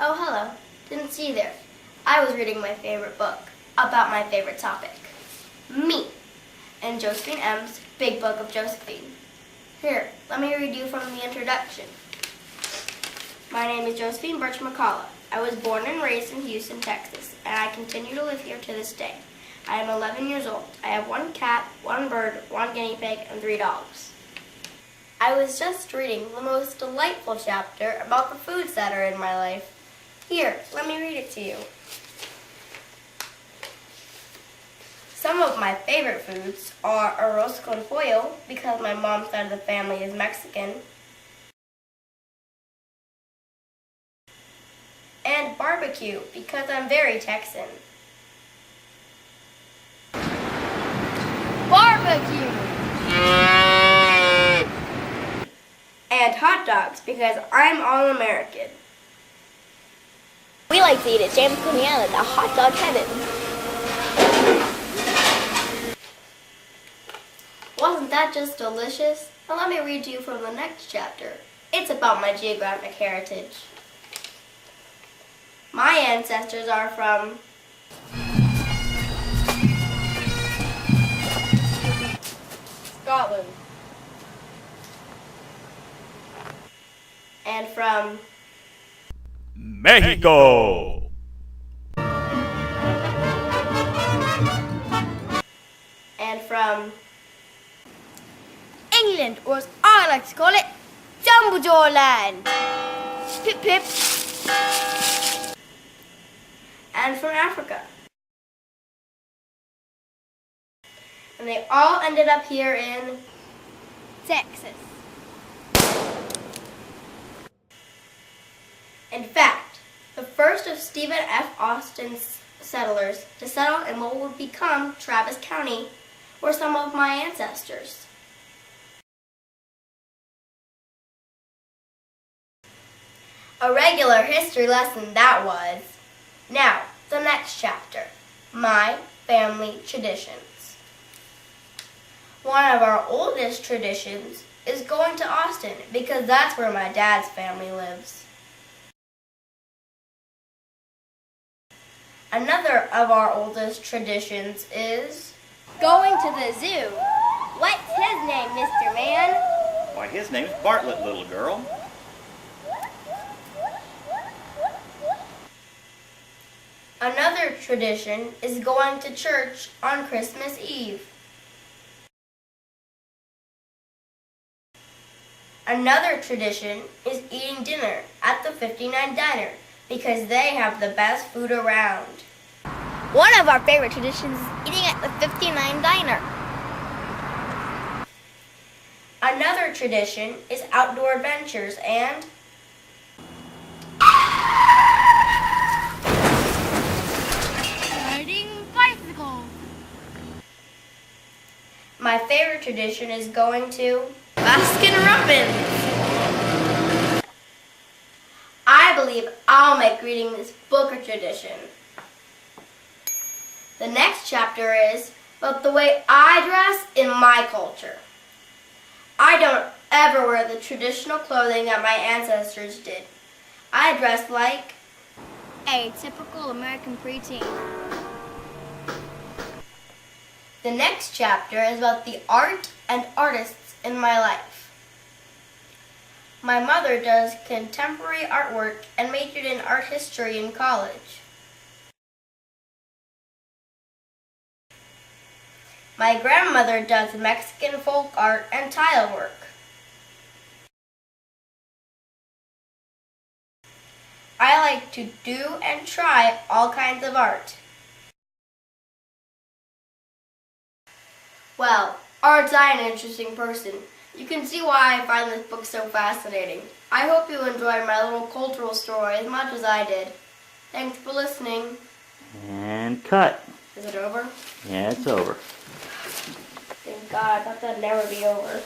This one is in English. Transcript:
Oh, hello. Didn't see you there. I was reading my favorite book about my favorite topic, me, in Josephine M's Big Book of Josephine. Here, let me read you from the introduction. My name is Josephine Birch McCullough. I was born and raised in Houston, Texas, and I continue to live here to this day. I am 11 years old. I have 1 cat, 1 bird, 1 guinea pig, and 3 dogs. I was just reading the most delightful chapter about the foods that are in my life. Here, let me read it to you. Some of my favorite foods are arroz con pollo, because my mom's side of the family is Mexican, and barbecue, because I'm very Texan. Barbecue! And hot dogs, because I'm all-American. We like to eat at James Coney Island, a hot dog heaven. Wasn't that just delicious? Now let me read to you from the next chapter. It's about my geographic heritage. My ancestors are from Scotland and from Mexico and from England, or as I like to call it, Dumbledore Land. Pip pip. and from Africa. And they all ended up here in Texas. In fact, the first of Stephen F. Austin's settlers to settle in what would become Travis County were some of my ancestors. A regular history lesson that was. Now, the next chapter, my family traditions. One of our oldest traditions is going to Austin because that's where my dad's family lives. Another of our oldest traditions is Going to the zoo. What's his name, Mr. Man? Why, his name's Bartlett, little girl. Another tradition is going to church on Christmas Eve. Another tradition is eating dinner at the 59 Diner because they have the best food around. One of our favorite traditions is eating at the 59 Diner. Another tradition is outdoor adventures and Riding bicycles. my favorite tradition is going to Baskin-Robbins. I believe I'll make reading this book a tradition. The next chapter is about the way I dress in my culture. I don't ever wear the traditional clothing that my ancestors did. I dress like A typical American preteen. The next chapter is about the art and artists in my life. My mother does contemporary artwork and majored in art history in college. My grandmother does Mexican folk art and tile work. I like to do and try all kinds of art. Well, aren't I an interesting person? You can see why I find this book so fascinating. I hope you enjoyed my little cultural story as much as I did. Thanks for listening. And cut. Is it over? Yeah, it's over. Thank God, I thought that'd never be over.